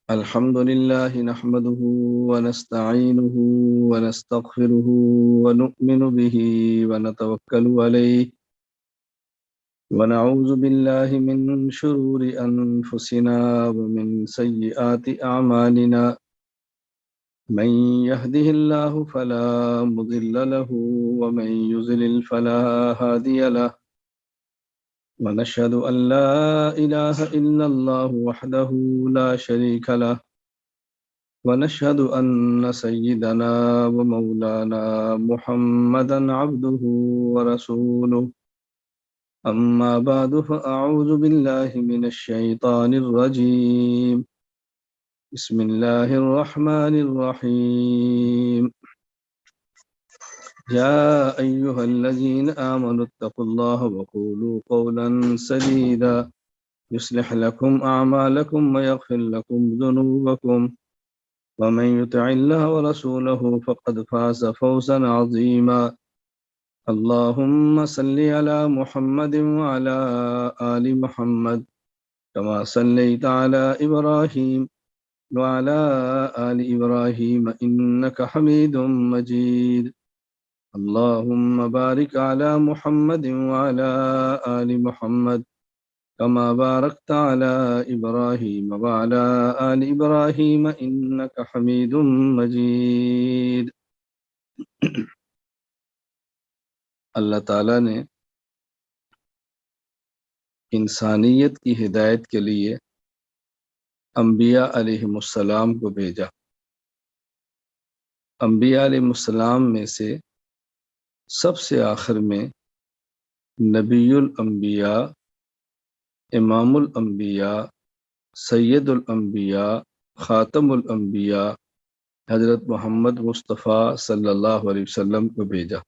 الحمد لله نحمده ونستعينه ونستغفره ونؤمن به ونتوكل عليه ونعوذ بالله من شرور أنفسنا ومن سيئات أعمالنا من يهده الله فلا مضل له ومن يضلل فلا هادي له ونشهد أن لا إله إلا الله وحده لا شريك له ونشهد أن سيدنا ومولانا محمدا عبده ورسوله أما بعد فأعوذ بالله من الشيطان الرجيم بسم الله الرحمن الرحيم يا أيها الذين آمنوا اتقوا الله وقولوا قولا سديدا يصلح لكم أعمالكم ويغفر لكم ذنوبكم ومن يطع الله ورسوله فقد فاز فوزا عظيما اللهم صل على محمد وعلى آل محمد كما صليت على إبراهيم وعلى آل إبراهيم إنك حميد مجيد اللهم بارك على محمد وعلى آل محمد كما باركت على إبراهيم وعلى آل إبراهيم إنك حميد مجيد اللہ تعالیٰ نے انسانیت کی ہدایت کے لیے انبیاء علیہم السلام کو بھیجا۔ انبیاء علیہم السلام میں سے سب سے آخر میں نبی الانبیاء، امام الانبیاء، سید الانبیاء، خاتم الانبیاء حضرت محمد مصطفیٰ صلی اللہ علیہ وسلم کو بھیجا،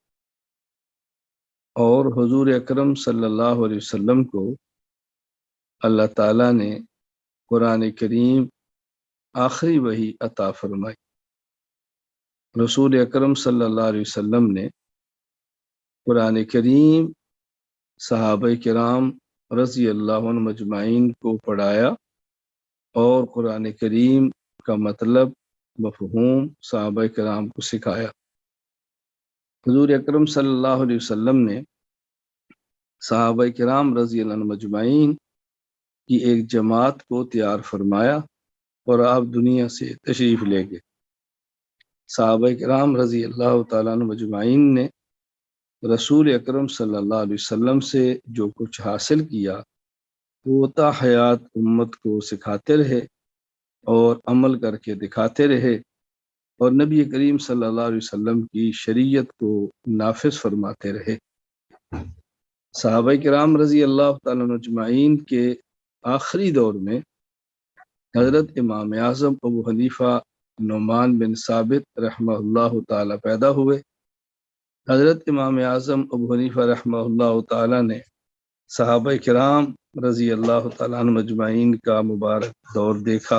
اور حضور اکرم صلی اللہ علیہ وسلم کو اللہ تعالیٰ نے قرآن کریم آخری وحی عطا فرمائی۔ رسول اکرم صلی اللہ علیہ وسلم نے قرآن کریم صحابہ کرام رضی اللہ عنہ مجمعین کو پڑھایا، اور قرآن کریم کا مطلب، مفہوم صحابہ کرام کو سکھایا۔ حضور اکرم صلی اللہ علیہ وسلم نے صحابہ کرام رضی اللہ عنہ مجمعین کی ایک جماعت کو تیار فرمایا اور آپ دنیا سے تشریف لے گئے۔ صحابہ کرام رضی اللہ تعالیٰ عنہ مجمعین نے رسول اکرم صلی اللہ علیہ وسلم سے جو کچھ حاصل کیا وہ تا حیات امت کو سکھاتے رہے اور عمل کر کے دکھاتے رہے، اور نبی کریم صلی اللہ علیہ وسلم کی شریعت کو نافذ فرماتے رہے۔ صحابہ کرام رضی اللہ تعالیٰ عنہ اجمعین کے آخری دور میں حضرت امام اعظم ابو حنیفہ نعمان بن ثابت رحمہ اللہ تعالیٰ پیدا ہوئے۔ حضرت امام اعظم ابو حنیفہ رحمہ اللہ تعالیٰ نے صحابہ کرام رضی اللہ تعالیٰ عنہ اجمعین کا مبارک دور دیکھا،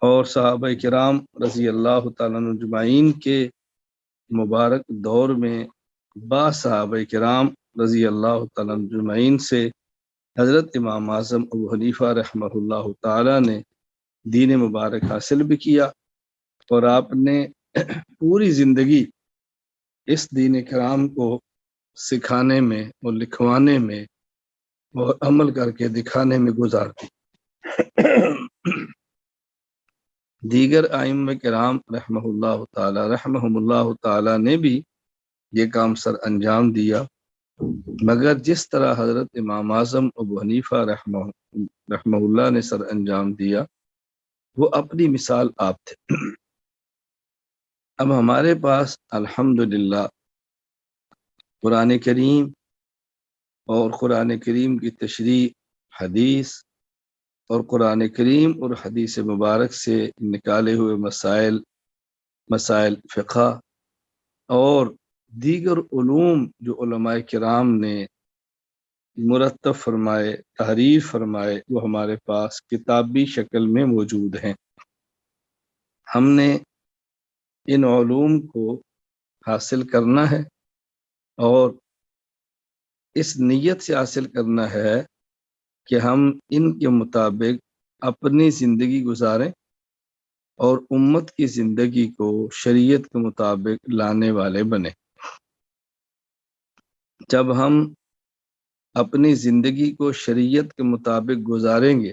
اور صحابہ کرام رضی اللہ تعالیٰ عنہ اجمعین کے مبارک دور میں بعض صحابہ کرام رضی اللہ تعالیٰ عنہ اجمعین سے حضرت امام اعظم ابو حنیفہ رحمہ اللہ تعالیٰ نے دین مبارک حاصل بھی کیا، اور آپ نے پوری زندگی اس دین کرام کو سکھانے میں اور لکھوانے میں اور عمل کر کے دکھانے میں گزار دی۔ دیگر ائمہ کرام رحمہم اللہ تعالی نے بھی یہ کام سر انجام دیا، مگر جس طرح حضرت امام اعظم ابو حنیفہ رحمہ اللہ نے سر انجام دیا وہ اپنی مثال آپ تھے۔ اب ہمارے پاس الحمدللہ قرآن کریم اور قرآن کریم کی تشریح، حدیث اور قرآن کریم اور حدیث مبارک سے نکالے ہوئے مسائل فقہ اور دیگر علوم جو علماء کرام نے مرتب فرمائے، تحریر فرمائے، وہ ہمارے پاس کتابی شکل میں موجود ہیں۔ ہم نے ان علوم کو حاصل کرنا ہے، اور اس نیت سے حاصل کرنا ہے کہ ہم ان کے مطابق اپنی زندگی گزاریں اور امت کی زندگی کو شریعت کے مطابق لانے والے بنے۔ جب ہم اپنی زندگی کو شریعت کے مطابق گزاریں گے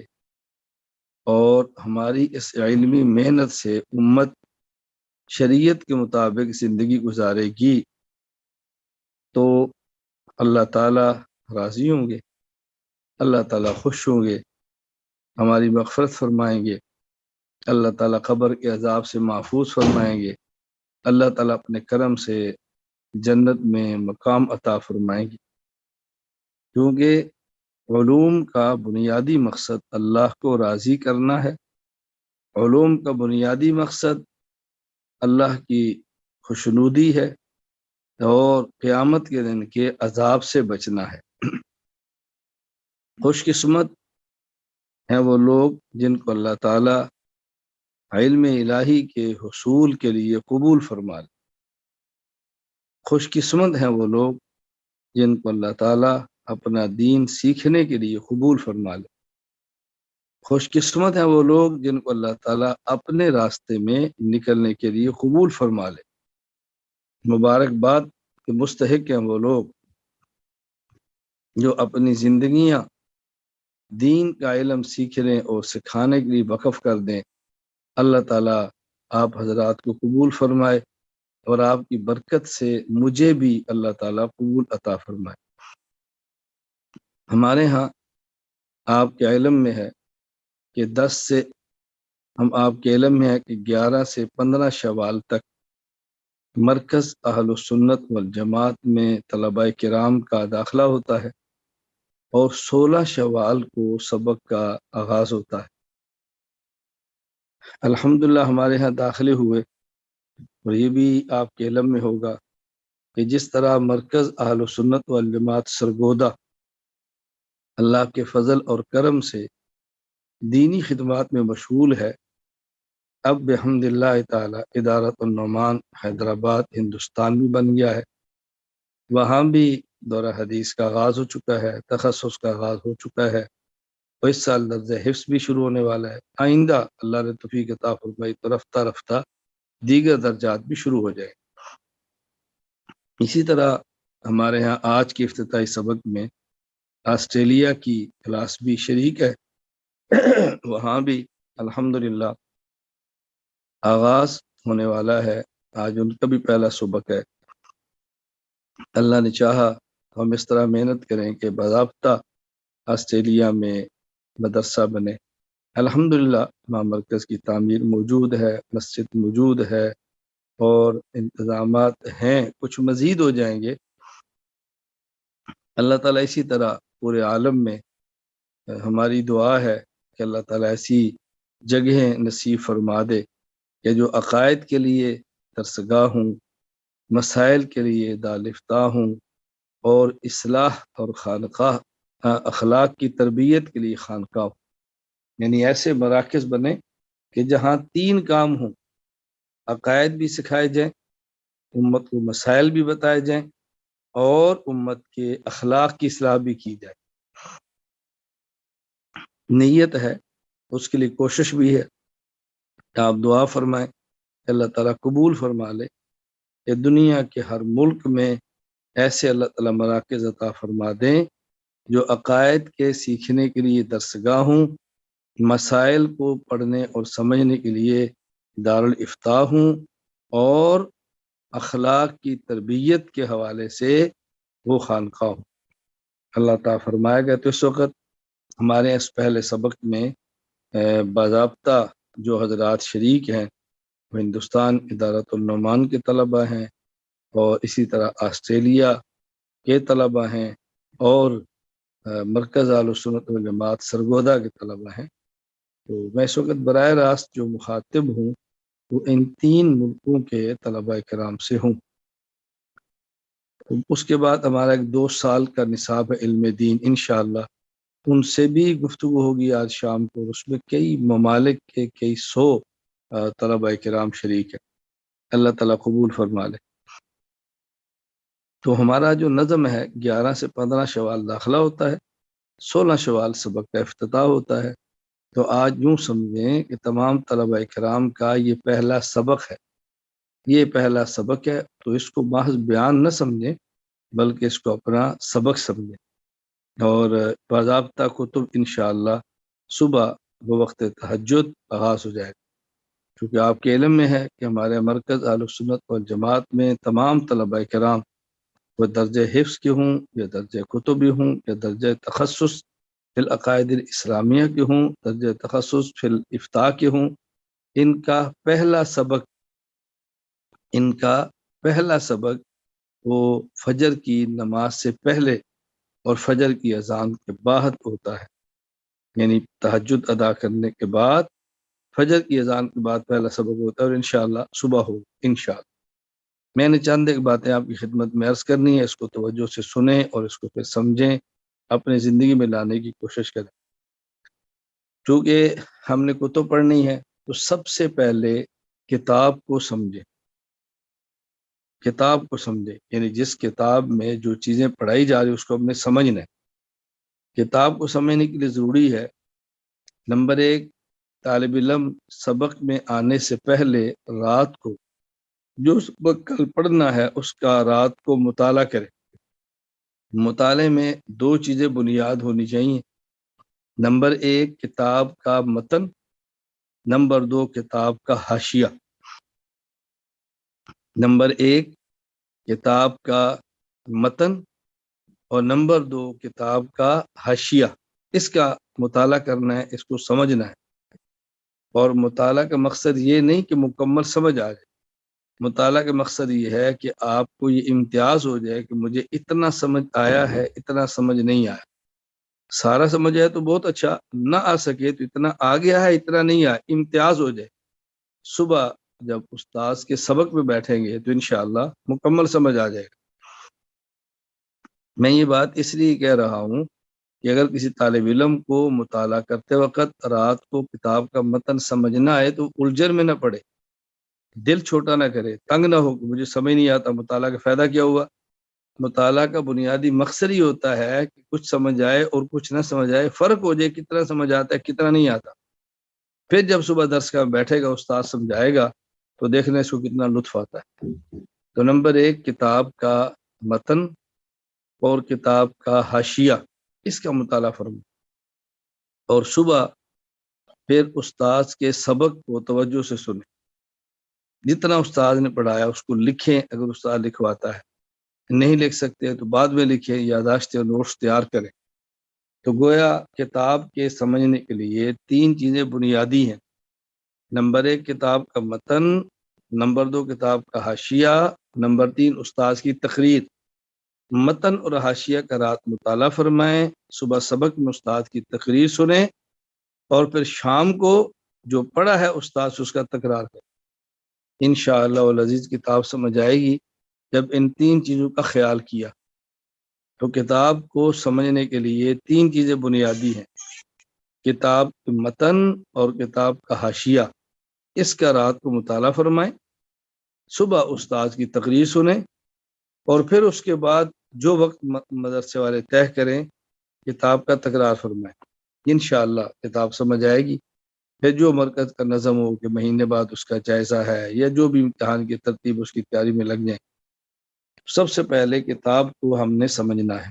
اور ہماری اس علمی محنت سے امت شریعت کے مطابق زندگی گزارے گی تو اللہ تعالیٰ راضی ہوں گے، اللہ تعالیٰ خوش ہوں گے، ہماری مغفرت فرمائیں گے، اللہ تعالیٰ قبر کے عذاب سے محفوظ فرمائیں گے، اللہ تعالیٰ اپنے کرم سے جنت میں مقام عطا فرمائیں گے، کیونکہ علوم کا بنیادی مقصد اللہ کو راضی کرنا ہے۔ علوم کا بنیادی مقصد اللہ کی خوشنودی ہے اور قیامت کے دن کے عذاب سے بچنا ہے۔ خوش قسمت ہیں وہ لوگ جن کو اللہ تعالیٰ علم الہی کے حصول کے لیے قبول فرما لے۔ خوش قسمت ہیں وہ لوگ جن کو اللہ تعالیٰ اپنا دین سیکھنے کے لیے قبول فرما لے۔ خوش قسمت ہیں وہ لوگ جن کو اللہ تعالیٰ اپنے راستے میں نکلنے کے لیے قبول فرما لے۔ مبارکباد کے مستحق ہیں وہ لوگ جو اپنی زندگیاں دین کا علم سیکھنے اور سکھانے کے لیے وقف کر دیں۔ اللہ تعالیٰ آپ حضرات کو قبول فرمائے اور آپ کی برکت سے مجھے بھی اللہ تعالیٰ قبول عطا فرمائے۔ ہمارے ہاں آپ کے علم میں ہے کہ 11 سے 15 شوال تک مرکز اہل السنت والجماعت میں طلباء کرام کا داخلہ ہوتا ہے اور 16 شوال کو سبق کا آغاز ہوتا ہے۔ الحمدللہ ہمارے ہاں داخلے ہوئے، اور یہ بھی آپ کے علم میں ہوگا کہ جس طرح مرکز اہل السنت والجماعت سرگودہ اللہ کے فضل اور کرم سے دینی خدمات میں مشغول ہے، اب بحمد اللہ تعالی ادارت النعمان حیدرآباد ہندوستان بھی بن گیا ہے۔ وہاں بھی دورہ حدیث کا آغاز ہو چکا ہے، تخصص کا آغاز ہو چکا ہے، اور اس سال درس حفظ بھی شروع ہونے والا ہے۔ آئندہ اللہ نے توفیق عطا فرمائی تو رفتہ رفتہ دیگر درجات بھی شروع ہو جائے۔ اسی طرح ہمارے ہاں آج کے افتتاحی سبق میں آسٹریلیا کی کلاس بھی شریک ہے، وہاں بھی الحمدللہ آغاز ہونے والا ہے۔ آج ان کا بھی پہلا سبق ہے۔ اللہ نے چاہا ہم اس طرح محنت کریں کہ باضابطہ آسٹریلیا میں مدرسہ بنے۔ الحمدللہ وہاں مرکز کی تعمیر موجود ہے، مسجد موجود ہے اور انتظامات ہیں، کچھ مزید ہو جائیں گے۔ اللہ تعالیٰ اسی طرح پورے عالم میں ہماری دعا ہے کہ اللہ تعالیٰ ایسی جگہیں نصیب فرما دے کہ جو عقائد کے لیے درسگاہ ہوں، مسائل کے لیے دالفتہ ہوں، اور اصلاح اور خانقاہ اخلاق کی تربیت کے لیے خانقاہ ہوں، یعنی ایسے مراکز بنے کہ جہاں 3 کام ہوں، عقائد بھی سکھائے جائیں، امت کو مسائل بھی بتائے جائیں، اور امت کے اخلاق کی اصلاح بھی کی جائے۔ نیت ہے، اس کے لیے کوشش بھی ہے۔ آپ دعا فرمائیں کہ اللہ تعالیٰ قبول فرما لے کہ دنیا کے ہر ملک میں ایسے اللہ تعالیٰ مراکز عطا فرما دیں جو عقائد کے سیکھنے کے لیے درسگاہ ہوں، مسائل کو پڑھنے اور سمجھنے کے لیے دارالافتاء ہوں، اور اخلاق کی تربیت کے حوالے سے وہ خانقاہ ہوں۔ اللہ تعالیٰ فرمائے گا۔ تو اس وقت ہمارے اس پہلے سبق میں باضابطہ جو حضرات شریک ہیں وہ ہندوستان ادارت النعمان کے طلباء ہیں، اور اسی طرح آسٹریلیا کے طلباء ہیں، اور مرکز اہل السنت والجماعت سرگودہ کے طلباء ہیں۔ تو میں اس وقت براہ راست جو مخاطب ہوں وہ ان 3 ملکوں کے طلباء کرام سے ہوں۔ اس کے بعد ہمارا ایک 2 سال کا نصاب ہے علم دین، انشاءاللہ ان سے بھی گفتگو ہوگی آج شام کو۔ اس میں کئی ممالک کے کئی 100 طلباء کرام شریک ہیں، اللہ تعالیٰ قبول فرما لے۔ تو ہمارا جو نظم ہے 11 سے 15 شوال داخلہ ہوتا ہے، 16 شوال سبق کا افتتاح ہوتا ہے، تو آج یوں سمجھیں کہ تمام طلبہ کرام کا یہ پہلا سبق ہے، یہ پہلا سبق ہے، تو اس کو محض بیان نہ سمجھیں بلکہ اس کو اپنا سبق سمجھیں، اور باضابطہ کتب انشاءاللہ صبح بوقت تہجد آغاز ہو جائے گا، کیونکہ آپ کے علم میں ہے کہ ہمارے مرکز اہل سنت والجماعت میں تمام طلبہ کرام وہ درجہ حفظ کے ہوں یا درجہ کتبی ہوں یا درجہ تخصص فی العقائد الاسلامیہ کے ہوں، درجہ تخصص فی الافتاء کے ہوں، ان کا پہلا سبق وہ فجر کی نماز سے پہلے اور فجر کی اذان کے بعد ہوتا ہے، یعنی تہجد ادا کرنے کے بعد فجر کی اذان کے بعد پہلا سبق ہوتا ہے، اور انشاءاللہ صبح ہو انشاءاللہ۔ میں نے چند ایک باتیں آپ کی خدمت میں عرض کرنی ہے، اس کو توجہ سے سنیں اور اس کو پھر سمجھیں، اپنی زندگی میں لانے کی کوشش کریں۔ چونکہ ہم نے کتب پڑھنی ہے تو سب سے پہلے کتاب کو سمجھیں، کتاب کو سمجھیں، یعنی جس کتاب میں جو چیزیں پڑھائی جا رہی اس کو ہم نے سمجھنا ہے۔ کتاب کو سمجھنے کے لیے ضروری ہے، نمبر ایک، طالب علم سبق میں آنے سے پہلے رات کو جو سبق کل پڑھنا ہے اس کا رات کو مطالعہ کرے۔ مطالعے میں دو چیزیں بنیاد ہونی چاہیے، نمبر ایک کتاب کا متن، نمبر دو کتاب کا حاشیہ۔ نمبر ایک کتاب کا متن اور نمبر دو کتاب کا حاشیہ، اس کا مطالعہ کرنا ہے، اس کو سمجھنا ہے۔ اور مطالعہ کا مقصد یہ نہیں کہ مکمل سمجھ آ جائے، مطالعہ کا مقصد یہ ہے کہ آپ کو یہ امتیاز ہو جائے کہ مجھے اتنا سمجھ آیا ہے، اتنا سمجھ نہیں آیا۔ سارا سمجھ آیا تو بہت اچھا، نہ آ سکے تو اتنا آ گیا ہے، اتنا نہیں آیا، امتیاز ہو جائے۔ صبح جب استاذ کے سبق میں بیٹھیں گے تو انشاءاللہ مکمل سمجھ آ جائے گا۔ میں یہ بات اس لیے کہہ رہا ہوں کہ اگر کسی طالب علم کو مطالعہ کرتے وقت رات کو کتاب کا متن سمجھنا ہے تو الجھن میں نہ پڑے، دل چھوٹا نہ کرے، تنگ نہ ہو کہ مجھے سمجھ نہیں آتا، مطالعہ کا فائدہ کیا ہوا۔ مطالعہ کا بنیادی مقصد ہی ہوتا ہے کہ کچھ سمجھ آئے اور کچھ نہ سمجھ آئے، فرق ہو جائے کتنا سمجھ آتا ہے کتنا نہیں آتا۔ پھر جب صبح درس کا بیٹھے گا، استاد سمجھائے گا تو دیکھنا اس کو کتنا لطف آتا ہے۔ تو نمبر ایک کتاب کا متن اور کتاب کا حاشیہ، اس کا مطالعہ فرمائیں، اور صبح پھر استاد کے سبق کو توجہ سے سنیں، جتنا استاد نے پڑھایا اس کو لکھیں، اگر استاد لکھواتا ہے، نہیں لکھ سکتے تو بعد میں لکھیں، یادداشت اور نوٹس تیار کریں۔ تو گویا کتاب کے سمجھنے کے لیے تین چیزیں بنیادی ہیں، نمبر ایک کتاب کا متن، نمبر دو کتاب کا حاشیہ، نمبر تین استاد کی تقریر۔ متن اور حاشیہ کا رات مطالعہ فرمائیں، صبح سبق میں استاد کی تقریر سنیں، اور پھر شام کو جو پڑھا ہے استاد سے اس کا تکرار کریں۔ انشاءاللہ العزیز کتاب سمجھ آئے گی جب ان تین چیزوں کا خیال کیا۔ تو کتاب کو سمجھنے کے لیے تین چیزیں بنیادی ہیں، کتاب کا متن اور کتاب کا حاشیہ، اس کا رات کو مطالعہ فرمائیں، صبح استاد کی تقریر سنیں، اور پھر اس کے بعد جو وقت مدرسے والے طے کریں کتاب کا تکرار فرمائیں۔ انشاءاللہ کتاب سمجھ آئے گی۔ پھر جو مرکز کا نظم ہو کہ مہینے بعد اس کا جائزہ ہے یا جو بھی امتحان کی ترتیب اس کی تیاری میں لگ جائیں، سب سے پہلے کتاب کو ہم نے سمجھنا ہے۔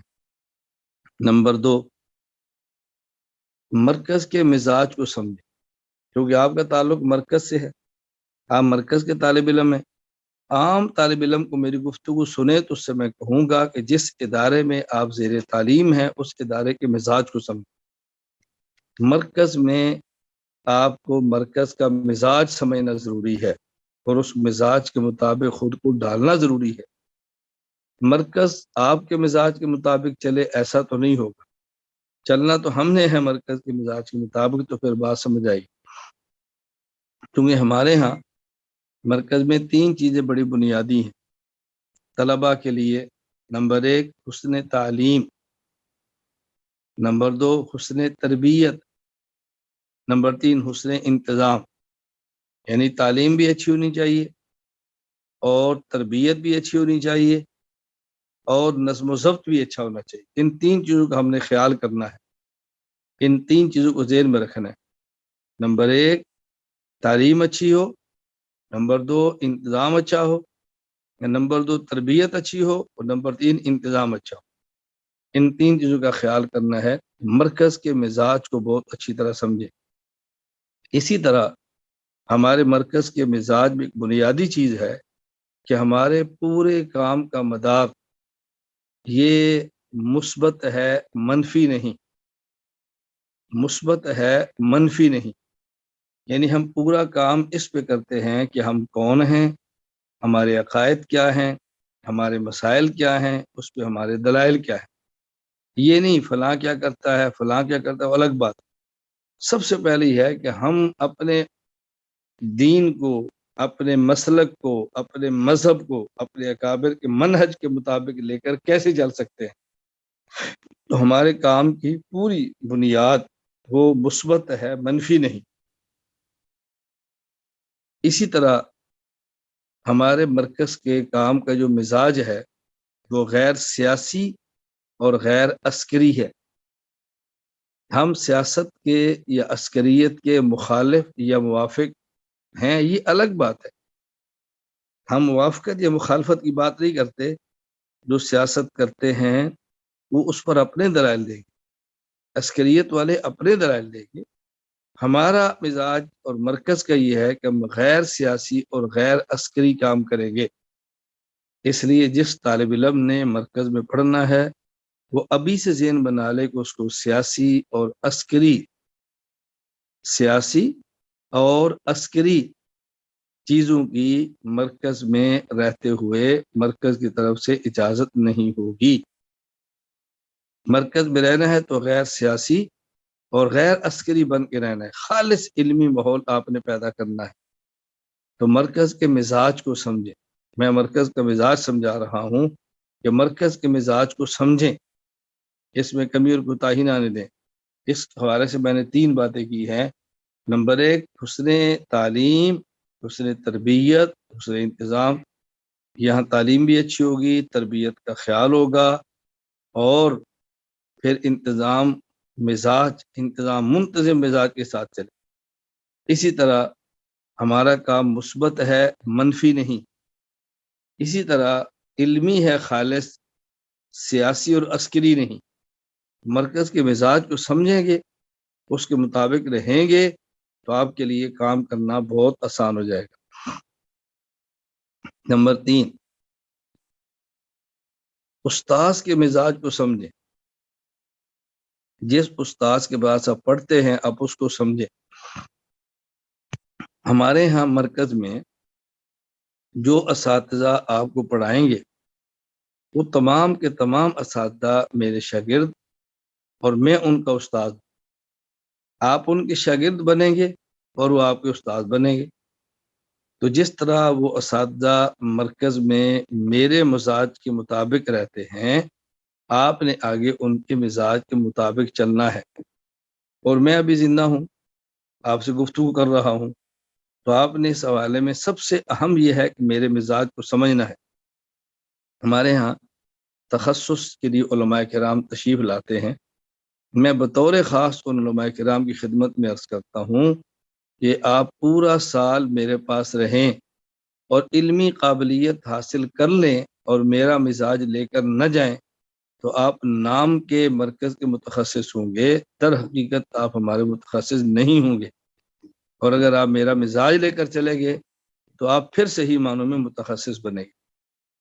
نمبر دو، مرکز کے مزاج کو سمجھیں، کیونکہ آپ کا تعلق مرکز سے ہے، آپ مرکز کے طالب علم ہیں۔ عام طالب علم کو میری گفتگو سنے تو اس سے میں کہوں گا کہ جس ادارے میں آپ زیر تعلیم ہیں اس ادارے کے مزاج کو سمجھیں۔ مرکز میں آپ کو مرکز کا مزاج سمجھنا ضروری ہے اور اس مزاج کے مطابق خود کو ڈالنا ضروری ہے۔ مرکز آپ کے مزاج کے مطابق چلے ایسا تو نہیں ہوگا، چلنا تو ہم نے ہے مرکز کے مزاج کے مطابق، تو پھر بات سمجھ آئی۔ کیونکہ ہمارے ہاں مرکز میں تین چیزیں بڑی بنیادی ہیں طلباء کے لیے، نمبر ایک حسن تعلیم، نمبر دو حسن تربیت، نمبر تین حسن انتظام، یعنی تعلیم بھی اچھی ہونی چاہیے اور تربیت بھی اچھی ہونی چاہیے اور نظم و ضبط بھی اچھا ہونا چاہیے۔ ان تین چیزوں کا ہم نے خیال کرنا ہے، ان تین چیزوں کو ذہن میں رکھنا ہے۔ نمبر 1 تعلیم اچھی ہو، نمبر 2 انتظام اچھا ہو، نمبر 2 تربیت اچھی ہو، اور نمبر 3 انتظام اچھا ہو۔ ان 3 چیزوں کا خیال کرنا ہے، مرکز کے مزاج کو بہت اچھی طرح سمجھے۔ اسی طرح ہمارے مرکز کے مزاج میں ایک بنیادی چیز ہے کہ ہمارے پورے کام کا مدار یہ مثبت ہے، منفی نہیں، مثبت ہے، منفی نہیں۔ یعنی ہم پورا کام اس پہ کرتے ہیں کہ ہم کون ہیں، ہمارے عقائد کیا ہیں، ہمارے مسائل کیا ہیں، اس پہ ہمارے دلائل کیا ہیں۔ یہ نہیں فلاں کیا کرتا ہے، فلاں کیا کرتا ہے، وہ الگ بات۔ سب سے پہلے یہ ہے کہ ہم اپنے دین کو، اپنے مسلک کو، اپنے مذہب کو، اپنے اکابر کے منہج کے مطابق لے کر کیسے چل سکتے ہیں۔ تو ہمارے کام کی پوری بنیاد وہ مثبت ہے، منفی نہیں۔ اسی طرح ہمارے مرکز کے کام کا جو مزاج ہے وہ غیر سیاسی اور غیر عسکری ہے۔ ہم سیاست کے یا عسکریت کے مخالف یا موافق ہیں، یہ الگ بات ہے۔ ہم موافقت یا مخالفت کی بات نہیں کرتے۔ جو سیاست کرتے ہیں وہ اس پر اپنے دلائل دیں گے، عسکریت والے اپنے دلائل دیں گے۔ ہمارا مزاج اور مرکز کا یہ ہے کہ ہم غیر سیاسی اور غیر عسکری کام کریں گے۔ اس لیے جس طالب علم نے مرکز میں پڑھنا ہے وہ ابھی سے ذہن بنا لے کہ اس کو سیاسی اور عسکری چیزوں کی مرکز میں رہتے ہوئے مرکز کی طرف سے اجازت نہیں ہوگی۔ مرکز میں رہنا ہے تو غیر سیاسی اور غیر عسکری بن کے رہنا ہے، خالص علمی ماحول آپ نے پیدا کرنا ہے۔ تو مرکز کے مزاج کو سمجھیں۔ میں مرکز کا مزاج سمجھا رہا ہوں کہ مرکز کے مزاج کو سمجھیں، اس میں کمی اور کوتاہی نہ آنے دیں۔ اس حوالے سے میں نے 3 باتیں کی ہیں۔ نمبر 1 حسن تعلیم، حسن تربیت، حسن انتظام۔ یہاں تعلیم بھی اچھی ہوگی، تربیت کا خیال ہوگا، اور پھر انتظام منتظم مزاج کے ساتھ چلے۔ اسی طرح ہمارا کام مثبت ہے، منفی نہیں۔ اسی طرح علمی ہے، خالص سیاسی اور عسکری نہیں۔ مرکز کے مزاج کو سمجھیں گے، اس کے مطابق رہیں گے تو آپ کے لیے کام کرنا بہت آسان ہو جائے گا۔ نمبر 3 استاذ کے مزاج کو سمجھیں۔ جس استاذ کے پاس آپ پڑھتے ہیں آپ اس کو سمجھیں۔ ہمارے ہاں مرکز میں جو اساتذہ آپ کو پڑھائیں گے وہ تمام کے تمام اساتذہ میرے شاگرد اور میں ان کا استاد۔ آپ ان کے شاگرد بنیں گے اور وہ آپ کے استاد بنیں گے۔ تو جس طرح وہ اساتذہ مرکز میں میرے مزاج کے مطابق رہتے ہیں، آپ نے آگے ان کے مزاج کے مطابق چلنا ہے۔ اور میں ابھی زندہ ہوں، آپ سے گفتگو کر رہا ہوں، تو آپ نے اس حوالے میں سب سے اہم یہ ہے کہ میرے مزاج کو سمجھنا ہے۔ ہمارے ہاں تخصص کے لیے علماء کرام تشریف لاتے ہیں۔ میں بطور خاص ان علماء کرام کی خدمت میں عرض کرتا ہوں کہ آپ پورا سال میرے پاس رہیں اور علمی قابلیت حاصل کر لیں اور میرا مزاج لے کر نہ جائیں تو آپ نام کے مرکز کے متخصص ہوں گے، در حقیقت آپ ہمارے متخصص نہیں ہوں گے۔ اور اگر آپ میرا مزاج لے کر چلے گئے تو آپ پھر صحیح معنوں میں متخصص بنے گے۔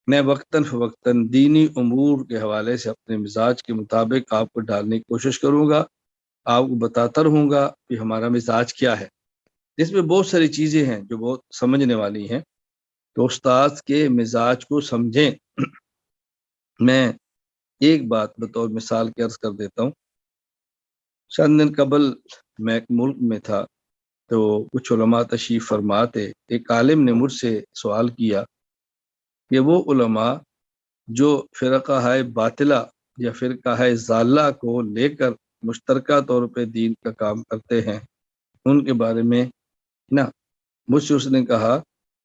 میں وقتاً فوقتاً دینی امور کے حوالے سے اپنے مزاج کے مطابق آپ کو ڈالنے کی کوشش کروں گا، آپ کو بتاتا رہوں گا کہ ہمارا مزاج کیا ہے۔ اس میں بہت ساری چیزیں ہیں جو بہت سمجھنے والی ہیں، تو استاد کے مزاج کو سمجھیں۔ میں ایک بات بطور مثال کے عرض کر دیتا ہوں۔ چند دن قبل میں ایک ملک میں تھا تو کچھ علماء تشریف فرما تھے۔ ایک عالم نے مجھ سے سوال کیا کہ وہ علماء جو فرقہ ہے باطلہ یا فرقہ ہے ضالہ کو لے کر مشترکہ طور پہ دین کا کام کرتے ہیں، ان کے بارے میں نا مجھ سے اس نے کہا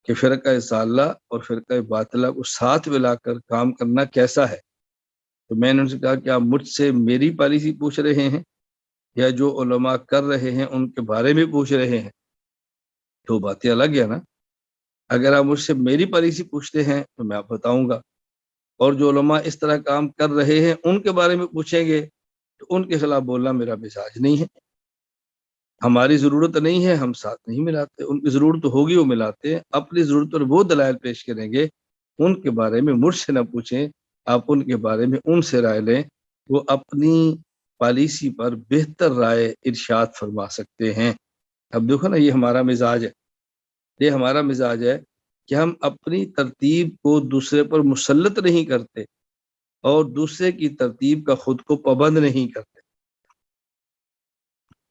کہ فرقہ ضالہ اور فرقہ باطلہ کو ساتھ ملا کر کام کرنا کیسا ہے؟ تو میں نے ان سے کہا کہ آپ مجھ سے میری پالیسی پوچھ رہے ہیں یا جو علماء کر رہے ہیں ان کے بارے میں پوچھ رہے ہیں، تو باتیں الگ ہے نا۔ اگر آپ مجھ سے میری پالیسی پوچھتے ہیں تو میں آپ بتاؤں گا، اور جو علماء اس طرح کام کر رہے ہیں ان کے بارے میں پوچھیں گے تو ان کے خلاف بولنا میرا مزاج نہیں ہے۔ ہماری ضرورت نہیں ہے، ہم ساتھ نہیں ملاتے، ان کی ضرورت ہوگی وہ ملاتے ہیں۔ اپنی ضرورت پر وہ دلائل پیش کریں گے، ان کے بارے میں مجھ سے نہ پوچھیں، آپ ان کے بارے میں ان سے رائے لیں، وہ اپنی پالیسی پر بہتر رائے ارشاد فرما سکتے ہیں۔ اب دیکھو نا، یہ ہمارا مزاج ہے، یہ ہمارا مزاج ہے کہ ہم اپنی ترتیب کو دوسرے پر مسلط نہیں کرتے اور دوسرے کی ترتیب کا خود کو پابند نہیں کرتے۔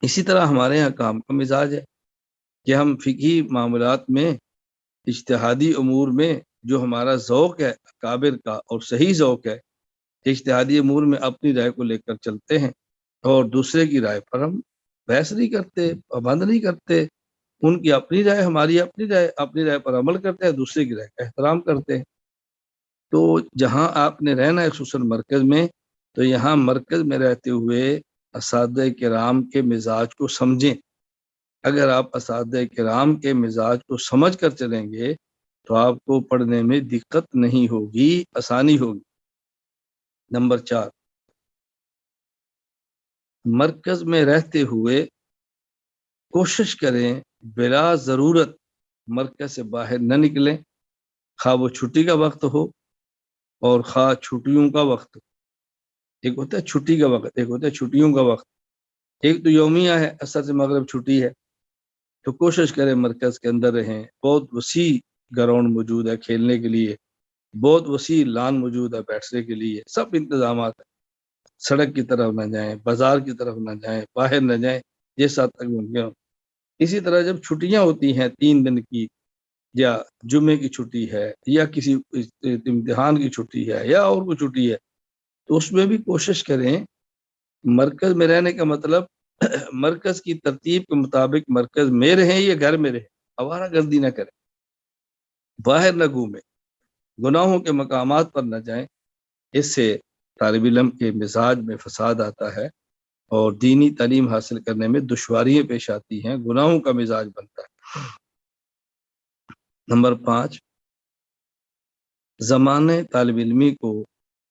اسی طرح ہمارے یہاں کام کا مزاج ہے کہ ہم فقہی معاملات میں، اجتہادی امور میں جو ہمارا ذوق ہے اکابر کا اور صحیح ذوق ہے، اجتہادی امور میں اپنی رائے کو لے کر چلتے ہیں اور دوسرے کی رائے پر ہم بحث نہیں کرتے، پابند نہیں کرتے۔ ان کی اپنی رائے، ہماری اپنی رائے، اپنی رائے پر عمل کرتے ہیں، دوسرے کی رائے کا احترام کرتے ہیں۔ تو جہاں آپ نے رہنا ہے خصوصاً مرکز میں، تو یہاں مرکز میں رہتے ہوئے اساتذہ کرام کے مزاج کو سمجھیں۔ اگر آپ اساتذہ کرام کے مزاج کو سمجھ کر چلیں گے تو آپ کو پڑھنے میں دقت نہیں ہوگی، آسانی ہوگی۔ نمبر 4، مرکز میں رہتے ہوئے کوشش کریں بلا ضرورت مرکز سے باہر نہ نکلیں، خواہ وہ چھٹی کا وقت ہو اور خواہ چھٹیوں کا وقت ہو۔ ایک ہوتا ہے چھٹی کا وقت، ایک ہوتا ہے چھٹیوں کا وقت۔ ایک تو یومیہ ہے، عصر سے مغرب چھٹی ہے، تو کوشش کریں مرکز کے اندر رہیں۔ بہت وسیع گراؤنڈ موجود ہے کھیلنے کے لیے، بہت وسیع لان موجود ہے بیٹھنے کے لیے، سب انتظامات ہیں۔ سڑک کی طرف نہ جائیں، بازار کی طرف نہ جائیں، باہر نہ جائیں جس حد تک ممکن ہو۔ اسی طرح جب چھٹیاں ہوتی ہیں 3 دن کی، یا جمعے کی چھٹی ہے، یا کسی امتحان کی چھٹی ہے، یا اور کوئی چھٹی ہے، تو اس میں بھی کوشش کریں مرکز میں رہنے کا مطلب مرکز کی ترتیب کے مطابق مرکز میں رہیں یا گھر میں رہیں، آوارہ گردی نہ کریں، باہر نہ گھومیں، گناہوں کے مقامات پر نہ جائیں۔ اس سے طالب علم کے مزاج میں فساد آتا ہے اور دینی تعلیم حاصل کرنے میں دشواریاں پیش آتی ہیں، گناہوں کا مزاج بنتا ہے۔ نمبر 5، زمانے طالب علمی کو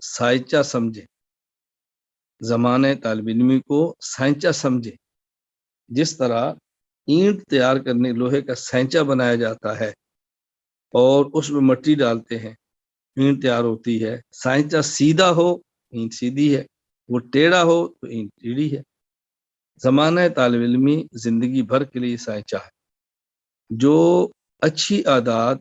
سائنچہ سمجھیں۔ زمانے طالب علمی کو سائنچہ سمجھیں۔ جس طرح اینٹ تیار کرنے لوہے کا سائنچہ بنایا جاتا ہے اور اس میں مٹی ڈالتے ہیں، اینٹ تیار ہوتی ہے۔ سائنچہ سیدھا ہو، اینٹ سیدھی ہے، وہ ٹیڑھا ہو تو اینٹ ٹیڑھی ہے۔ زمانہ طالب علمی زندگی بھر کے لیے سائنچہ ہے۔ جو اچھی عادات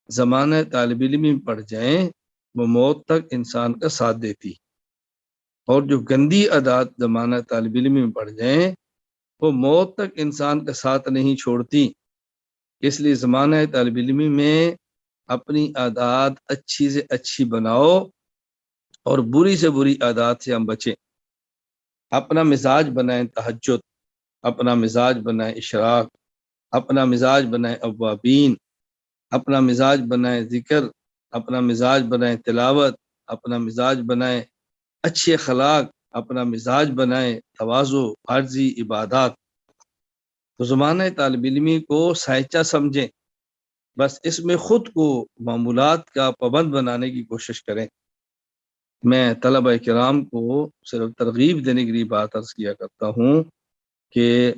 زمانہ طالب علمی میں پڑ جائیں وہ موت تک انسان کا ساتھ دیتی، اور جو گندی عادات زمانہ طالب علمی میں پڑ جائیں وہ موت تک انسان کا ساتھ نہیں چھوڑتی۔ اس لیے زمانہ طالب علمی میں اپنی عادات اچھی سے اچھی بناؤ اور بری سے بری عادات سے ہم بچیں۔ اپنا مزاج بنائیں تہجد، اپنا مزاج بنائیں اشراق، اپنا مزاج بنائیں اوابین، اپنا مزاج بنائیں ذکر، اپنا مزاج بنائیں تلاوت، اپنا مزاج بنائیں اچھے اخلاق، اپنا مزاج بنائیں تواضع، عاجزی، عبادات۔ تو زمانہ طالب علمی کو سائنچہ سمجھیں، بس اس میں خود کو معمولات کا پابند بنانے کی کوشش کریں۔ میں طلبہ کرام کو صرف ترغیب دینے کے لیے بات عرض کیا کرتا ہوں کہ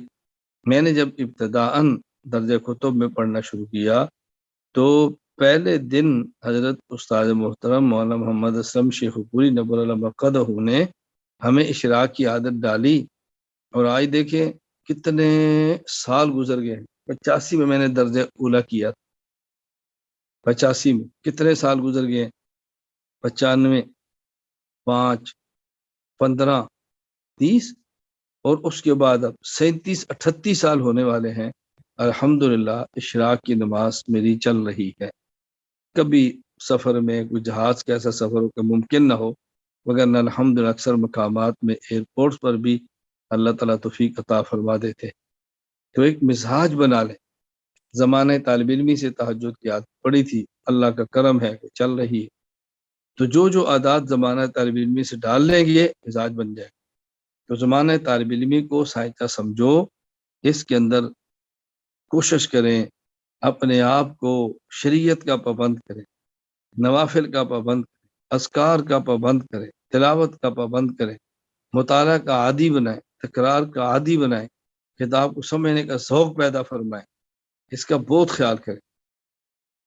میں نے جب ابتداءً درجہ کتب میں پڑھنا شروع کیا تو پہلے دن حضرت استاد محترم مولانا محمد اسلم شیخ پوری نبر اللہ مقدہ نے ہمیں اشراق کی عادت ڈالی، اور آج دیکھیں کتنے سال گزر گئے۔ 85 میں نے درجہ اولا کیا، 85 میں کتنے سال گزر گئے، 95، 5، 15، 30، اور اس کے بعد اب 37، 38 سال ہونے والے ہیں۔ الحمدللہ اشراق کی نماز میری چل رہی ہے۔ کبھی سفر میں کوئی جہاز کا ایسا سفر ہو کہ ممکن نہ ہو، مگر الحمدللہ اکثر مقامات میں ایئرپورٹس پر بھی اللہ تعالیٰ توفیق عطا فرما دیتے۔ تو ایک مزاج بنا لیں۔ زمانے طالب علمی سے تہجد کی عادت پڑی تھی، اللہ کا کرم ہے کہ چل رہی ہے۔ تو جو عادات زمانہ طالب علمی سے ڈال لیں گے مزاج بن جائے گا۔ تو زمانہ طالب علمی کو سائنسہ سمجھو، اس کے اندر کوشش کریں اپنے آپ کو شریعت کا پابند کریں، نوافل کا پابند کریں، اذکار کا پابند کریں، تلاوت کا پابند کریں، مطالعہ کا عادی بنائیں، تکرار کا عادی بنائیں، کتاب کو سمجھنے کا ذوق پیدا فرمائیں، اس کا بہت خیال کریں۔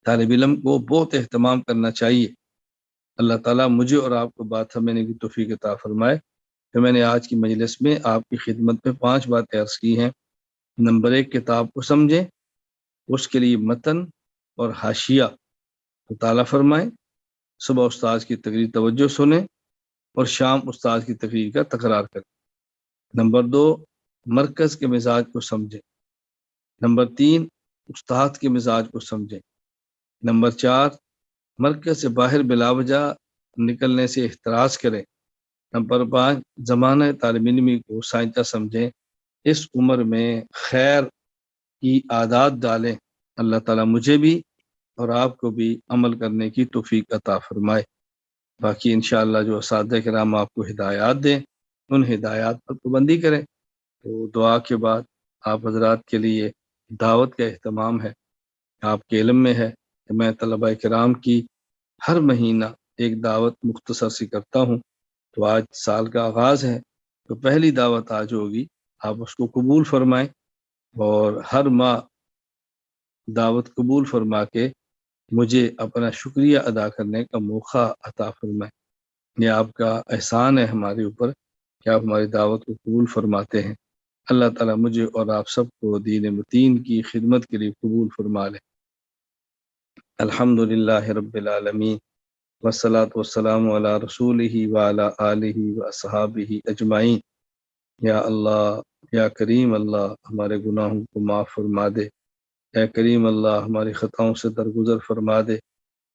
طالب علم کو بہت اہتمام کرنا چاہیے۔ اللہ تعالیٰ مجھے اور آپ کو بات سمجھنے کی توفیق عطا فرمائے۔ کہ میں نے آج کی مجلس میں آپ کی خدمت میں 5 باتیں عرض کی ہیں۔ نمبر 1، کتاب کو سمجھیں، اس کے لیے متن اور حاشیہ مطالعہ فرمائیں، صبح استاد کی تقریر توجہ سنیں اور شام استاد کی تقریر کا تکرار کریں۔ نمبر 2، مرکز کے مزاج کو سمجھیں۔ نمبر 3، استاد کے مزاج کو سمجھیں۔ نمبر 4، مرکز سے باہر بلا وجہ نکلنے سے احتراز کریں۔ نمبر 5، زمانہ طالب علمی کو سائنسہ سمجھیں، اس عمر میں خیر کی عادات ڈالیں۔ اللہ تعالیٰ مجھے بھی اور آپ کو بھی عمل کرنے کی توفیق عطا فرمائے۔ باقی انشاءاللہ جو اساتذہ کرام آپ کو ہدایات دیں، ان ہدایات پر پابندی کریں۔ تو دعا کے بعد آپ حضرات کے لیے دعوت کا اہتمام ہے۔ آپ کے علم میں ہے کہ میں طلبہ کرام کی ہر مہینہ ایک دعوت مختصر سی کرتا ہوں۔ تو آج سال کا آغاز ہے، تو پہلی دعوت آج ہوگی، آپ اس کو قبول فرمائیں اور ہر ماہ دعوت قبول فرما کے مجھے اپنا شکریہ ادا کرنے کا موقع عطا فرمائیں۔ یہ آپ کا احسان ہے ہمارے اوپر کہ آپ ہماری دعوت کو قبول فرماتے ہیں۔ اللہ تعالیٰ مجھے اور آپ سب کو دین متین کی خدمت کے لیے قبول فرما لے۔ الحمدللہ رب العالمین والصلاة والسلام علی رسولہ وعلی آلہ واصحابہ اجمعین۔ یا اللہ، یا کریم اللہ، ہمارے گناہوں کو معاف فرما دے۔ اے کریم اللہ، ہماری خطاؤں سے درگزر فرما دے۔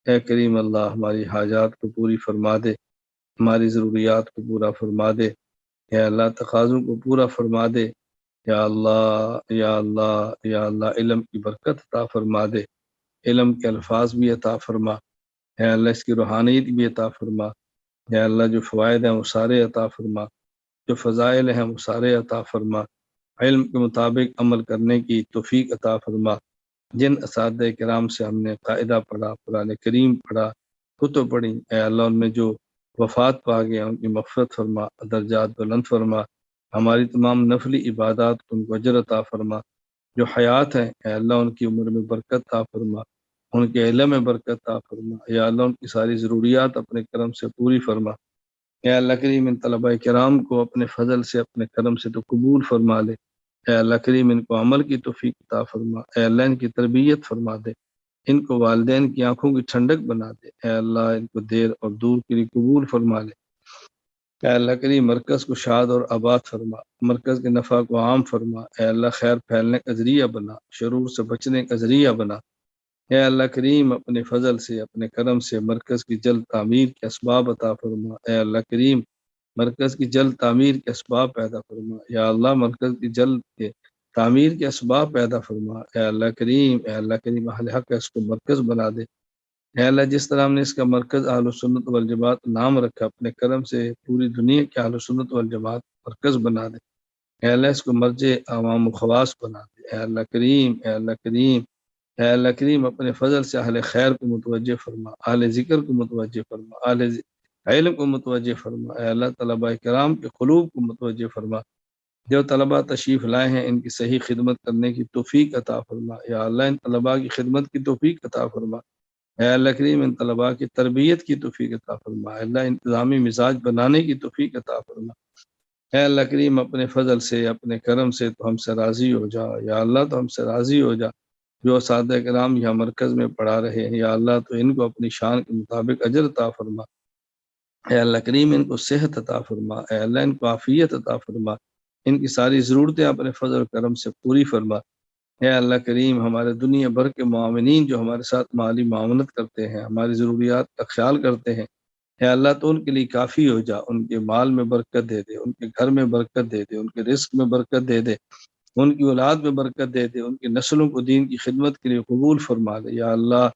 اے کریم اللہ، ہماری حاجات کو پوری فرما دے، ہماری ضروریات کو پورا فرما دے۔ یا اللہ، تقاضوں کو پورا فرما دے۔ یا اللہ، یا اللہ، یا اللہ، علم کی برکت عطا فرما دے، علم کے الفاظ بھی عطا فرما۔ اے اللہ، اس کی روحانیت بھی عطا فرما۔ یا اللہ، جو فوائد ہیں وہ سارے عطا فرما، جو فضائل ہیں وہ سارے عطا فرما۔ علم کے مطابق عمل کرنے کی توفیق عطا فرما۔ جن اساتذہ کرام سے ہم نے قاعدہ پڑھا، قرآن کریم پڑھا، کتب پڑھی، اے اللہ ان میں جو وفات پا گیا ان کی مغفرت فرما، درجات بلند فرما۔ ہماری تمام نفلی عبادات کو ان کو اجر عطا فرما۔ جو حیات ہیں اے اللہ ان کی عمر میں برکت عطا فرما، ان کے علم میں برکت عطا فرما۔ یا اللہ ان کی ساری ضروریات اپنے کرم سے پوری فرما۔ اے اللہ کریم ان طلبہ کرام کو اپنے فضل سے، اپنے کرم سے تو قبول فرما لے۔ اے اللہ کریم ان کو عمل کی توفیق عطا فرما۔ اے اللہ ان کی تربیت فرما دے، ان کو والدین کی آنکھوں کی ٹھنڈک بنا دے۔ اے اللہ ان کو دیر اور دور کے لیے قبول فرما لے۔ اے اللہ کریم مرکز کو شاد اور آباد فرما، مرکز کے نفع کو عام فرما۔ اے اللہ خیر پھیلنے کا ذریعہ بنا، شرور سے بچنے کا ذریعہ بنا۔ اے اللہ کریم اپنے فضل سے، اپنے کرم سے مرکز کی جلد تعمیر کے اسباب عطا فرما۔ اے اللہ کریم مرکز کی جلد تعمیر کے اسباب پیدا فرما۔ یا اللہ مرکز کی جلد کے تعمیر کے اسباب پیدا فرما۔ اے اللہ کریم، اے اللہ کریم اہل حق اس کو مرکز بنا دے۔ اے اللہ جس طرح ہم نے اس کا مرکز اہل سنت والجماعت نام رکھا، اپنے کرم سے پوری دنیا کے اہل سنت والجماعت مرکز بنا دے۔ اے اللہ اس کو مرجع عوام و خواص بنا دے۔ اے اللہ کریم، اے اللہ کریم، اے اللہ کریم اپنے فضل سے اہل خیر کو متوجہ فرما، اہل ذکر کو متوجہ فرما، اہل علم کو متوجہ فرما۔ اے اللہ طلبہ کرام کے قلوب کو متوجہ فرما۔ جو طلبہ تشریف لائے ہیں ان کی صحیح خدمت کرنے کی توفیق عطا فرما۔ یا اللہ ان طلبہ کی خدمت کی توفیق عطا فرما۔ اے اللہ کریم ان طلبہ کی تربیت کی توفیق عطا فرما۔ اے اللہ انتظامی مزاج بنانے کی توفیق عطا فرما۔ اے اللہ کریم اپنے فضل سے، اپنے کرم سے تو ہم سے راضی ہو جا۔ یا اللہ تو ہم سے راضی ہو جا۔ جو اساتذہ کرام یہاں مرکز میں پڑھا رہے ہیں یا اللہ تو ان کو اپنی شان کے مطابق اجر عطا فرما۔ اے اللہ کریم ان کو صحت عطا فرما۔ اے اللہ ان کو عافیت عطا فرما، ان کی ساری ضرورتیں اپنے فضل و کرم سے پوری فرما۔ اے اللہ کریم ہمارے دنیا بھر کے معاونین جو ہمارے ساتھ مالی معاونت کرتے ہیں، ہماری ضروریات کا خیال کرتے ہیں، اے اللہ تو ان کے لیے کافی ہو جا، ان کے مال میں برکت دے دے، ان کے گھر میں برکت دے دے، ان کے رزق میں برکت دے دے، ان کی اولاد میں برکت دے دے، ان کی نسلوں کو دین کی خدمت کے لیے قبول فرما لے۔ یا اللہ،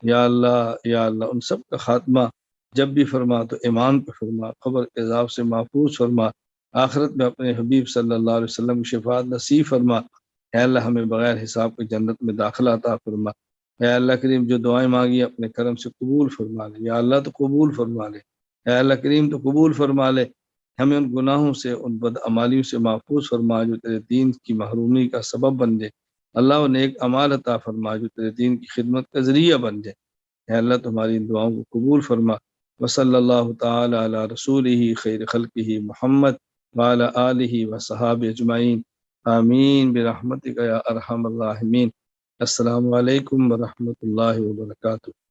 یا اللہ، یا اللہ ان سب کا خاتمہ جب بھی فرما تو ایمان پہ فرما، قبر کے عذاب سے محفوظ فرما۔ آخرت میں اپنے حبیب صلی اللہ علیہ وسلم کی شفاعت نصیب فرما۔ اے اللہ ہمیں بغیر حساب کے جنت میں داخلہ عطا فرما۔ اے اللہ کریم جو دعائیں مانگی اپنے کرم سے قبول فرما لے، یا اللہ تو قبول فرما لے، اے اللہ کریم تو قبول فرما لے۔ ہمیں ان گناہوں سے، ان بدعمالیوں سے محفوظ فرما جو تیرے دین کی محرومی کا سبب بن جائے۔ اللہ و نیک اعمال عطا فرما جو تیرے دین کی خدمت کا ذریعہ بن جائے۔ اے اللہ تمہاری ان دعاؤں کو قبول فرما۔ وصلی اللہ تعالی علی رسولہ خیر خلقہ محمد وعلی آلہ وصحابہ اجمعین، آمین برحمتک یا ارحم الراحمین۔ السلام علیکم ورحمۃ اللہ وبرکاتہ۔